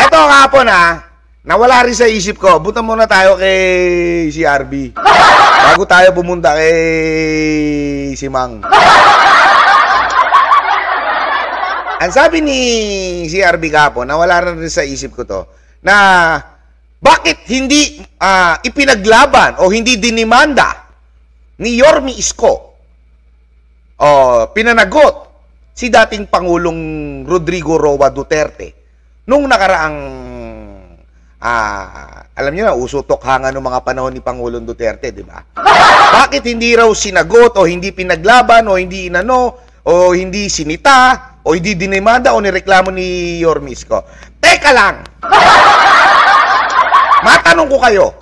Eto kahapon nawala rin sa isip ko. Buta muna tayo kay si RB. Bago tayo pumunta kay si Mang. Ang sabi ni si RB kahapon, nawala rin sa isip ko to, na bakit hindi ipinaglaban o hindi dinimanda ni Yorme Isko o pinanagot si dating Pangulong Rodrigo Roa Duterte nung nakaraang alam niyo na, uso tokhangan ng mga panahon ni Pangulong Duterte, di ba? Bakit hindi raw sinagot o hindi pinaglaban o hindi inano o hindi sinita o hindi dinimanda o nireklamo ni Yorme Isko? Teka lang! Matanong ko kayo,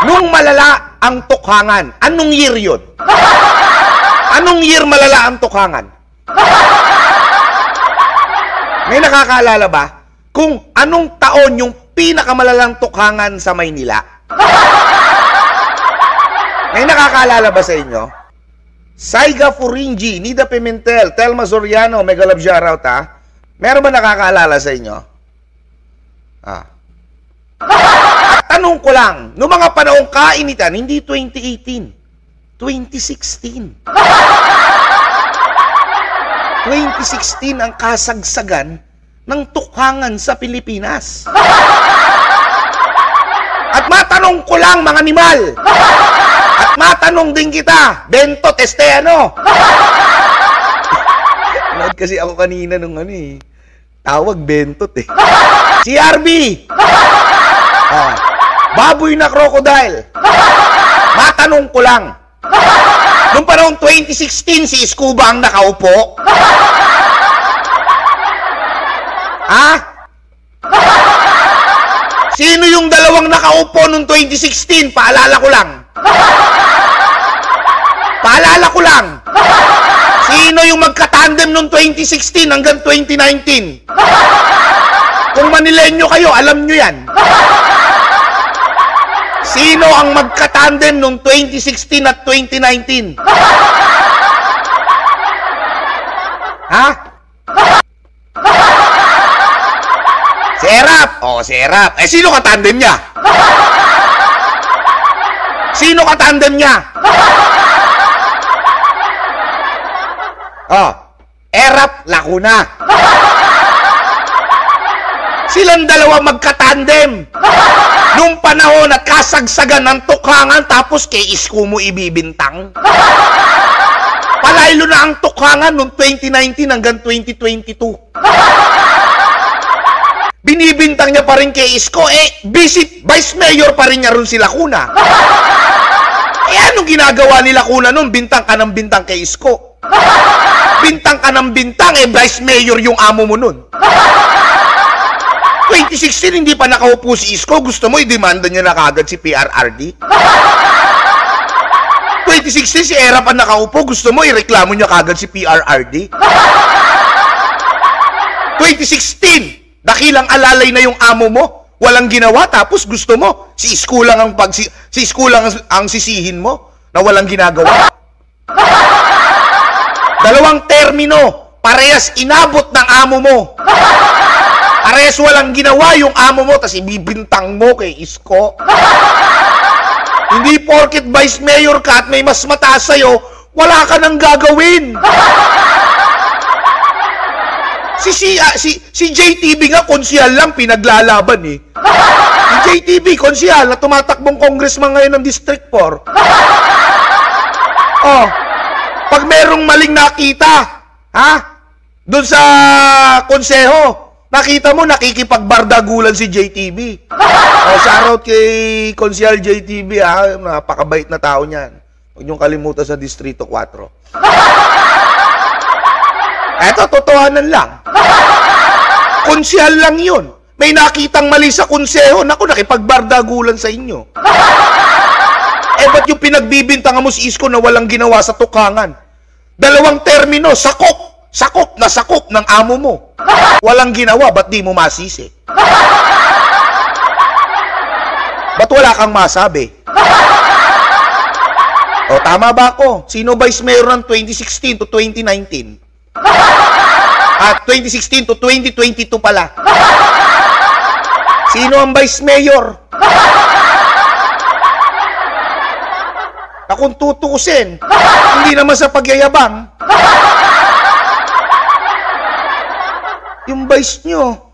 nung malala ang tokhangan, anong year yun? Anong year malala ang tokhangan? May nakakaalala ba kung anong taon yung pinakamalalang tokhangan sa Maynila? May nakakaalala ba sa inyo? Saiga Furingi, Nida Pimentel, Telma Soriano, mega love shoutout Meron ba nakakaalala sa inyo? At tanong ko lang, noong mga panahong kainitan, hindi 2018, 2016. 2016 ang kasagsagan ng tukhangan sa Pilipinas. At matanong ko lang, mga animal, at matanong din kita, Bento Testeano. Nanood kasi ako kanina nung tawag Bentot Si RB. Baboy na crocodile. Matanong ko lang, noong panahong 2016, si Isko ba ang nakaupo? Sino yung dalawang nakaupo noong 2016? Paalala ko lang. Sino yung magkatandem noong 2016 hanggang 2019? Kung Manilenyo kayo, alam nyo yan. Sino ang magkatandem noong 2016 at 2019? Si Erap. Si Erap. Sino katandem niya? Erap Lacuna. Silang dalawa magkatandem. Nung panahon na kasagsagan ng tukhangan, tapos kay Isko mo ibibintang. Palaylo na ang tukhangan noong 2019 hanggang 2022. Binibintang niya pa rin kay Isko, Vice Mayor pa rin niya rin si Lacuna. Anong ginagawa ni Lacuna noon? Bintang ka ng bintang kay Isko. Bintang ka ng bintang, Vice Mayor yung amo mo noon. 2016, hindi pa nakaupo si Isko, gusto mo i-demanda niya na kagad si PRRD? 2016, si Era pa nakaupo, gusto mo i-reklamo niya kagad si PRRD? 2016, dakilang alalay na yung amo mo, walang ginawa, tapos gusto mo, si Isko lang ang sisihin mo, na walang ginagawa. Dalawang termino, parehas inabot ng amo mo. Parehas walang ginawa yung amo mo, tas ibibintang mo kay Isko. Hindi porket Vice Mayor ka at may mas mataas sa'yo, wala ka nang gagawin. Si JTB nga, konsyal lang, pinaglalaban Si JTB, konsyal, na tumatakbong congressman ngayon ng District 4. Pag merong maling nakita, doon sa konseho, nakita mo, nakikipagbardagulan si JTB. Shoutout kay Konsyal JTB, napakabait na tao niyan. Huwag niyong kalimutan sa Distrito 4. Eto, totohanan lang. Konsyal lang yun. May nakitang mali sa konseho, naku, nakipagbardagulan sa inyo. Ba't yung pinagbibintangan mo si Isko na walang ginawa sa tukhangan? Dalawang termino, sakop ng amo mo. Walang ginawa, ba't di mo masisi? Ba't wala kang masabi? Tama ba ako? Sino Vice Mayor ng 2016 to 2019? At 2016 to 2022 pala. Sino ang vice mayor? Na kung tutuusin, hindi naman sa pagyayabang, yung vice nyo,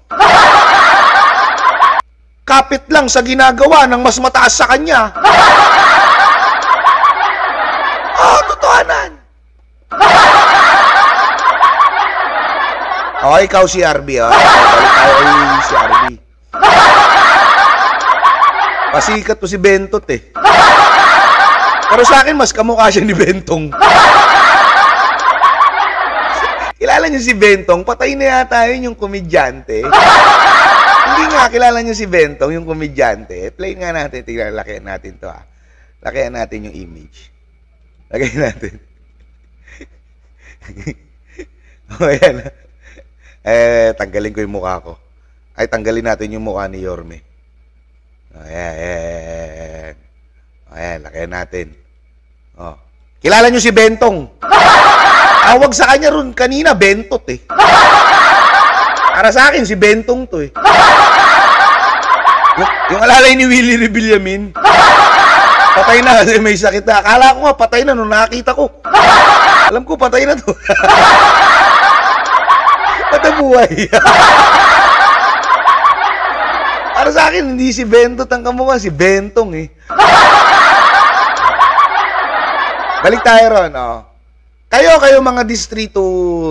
kapit lang sa ginagawa ng mas mataas sa kanya. Totohanan. Ikaw si RB, balik tayo kay si RB. Pasikat to si Bentot eh. Pero sa akin, mas kamukha siya ni Bentong. Kilala niyo si Bentong? Patay na yata yun yung komedyante. Hindi nga, kilala niyo si Bentong, yung komedyante. Play nga natin, tignan, lakihan natin to ha. Lakihan natin yung image. Lakihan natin. Ayan. Tanggalin ko yung mukha ko. Tanggalin natin yung mukha ni Yorme. Ayan. Lakihan natin. Kilala nyo si Bentong? Tawag sa kanya ron kanina, Bentot eh. Para sa akin, si Bentong to eh. Yung alalay ni Willie Revillamin, patay na kasi may sakit na. Akala ko nga, patay na nung nakakita ko. Alam ko, patay na to. Patabuhay. Para sa akin, hindi si Bentot ang kamukha, si Bentong eh. Balik tayo ron, Kayo mga Distrito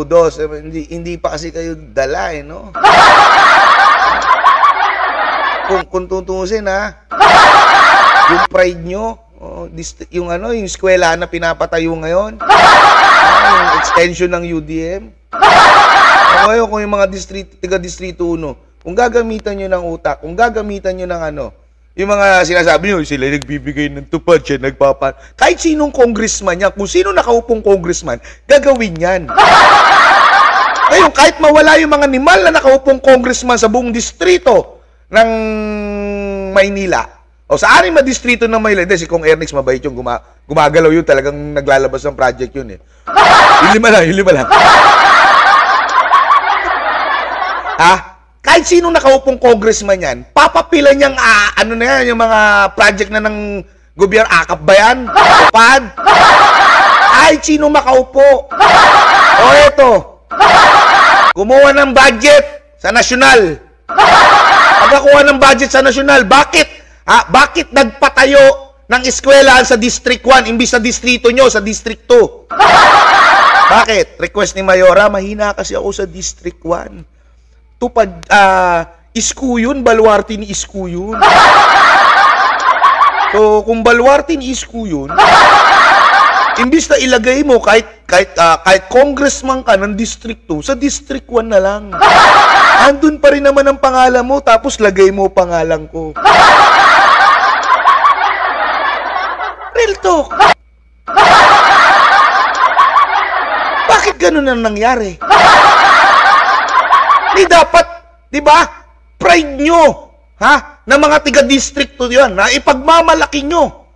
2, hindi pa kasi kayo dala eh, no? Kung tutusin yung pride nyo, yung eskwela na pinapatayo ngayon, yung extension ng UDM. Ngayon, kung yung mga taga-Distrito 1, kung gagamitan nyo ng utak, kung gagamitan nyo ng yung mga sinasabi nyo, sila nagbibigay ng tupad, siya kahit sinong congressman niya, kung sino nakaupong congressman, gagawin yan. Ngayon, kahit mawala yung mga animal na nakaupong congressman sa buong distrito ng Maynila, o sa anim na distrito ng Maynila, si Kong Ernix mabait yung gumagalaw yun, talagang naglalabas ng project yun eh. Yung lima lang. Kahit sino nakaupong congressman yan, papapilan niyang, yung mga project na ng gobyerno, akap ba yan? Tupad? Kahit sino makaupo. Eto, kumuha ng budget sa nasyonal. Pagkakuha ng budget sa nasyonal, bakit? Bakit nagpatayo ng eskwelahan sa District 1 imbis sa distrito nyo, sa District 2? Bakit? Request ni Mayora, mahina kasi ako sa District 1. Tupad, isko yun, baluarte ni isko yun. So, kung baluarte ni isko yun, imbis na ilagay mo kahit congressman ka ng District 2, sa District 1 na lang. Andun pa rin naman ang pangalan mo, tapos lagay mo pangalan ko. Real talk. Bakit ganun ang nangyari? Di dapat, di ba? Pride nyo, na mga tiga-district to yun, na ipagmamalaki nyo,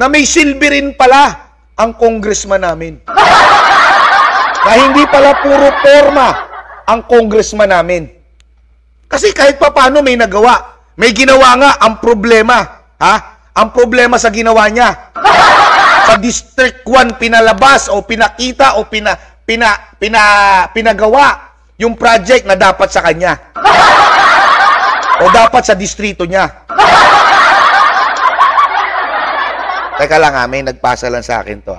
na may silbi rin pala ang congressman namin. Na hindi pala puro forma ang congressman namin. Kasi kahit paano may nagawa. May ginawa nga, ang problema, ang problema sa ginawa niya. Sa District 1 pinalabas o pinakita o pinagawa yung project na dapat sa kanya. O dapat sa distrito niya. Teka lang may nagpasa lang sa akin to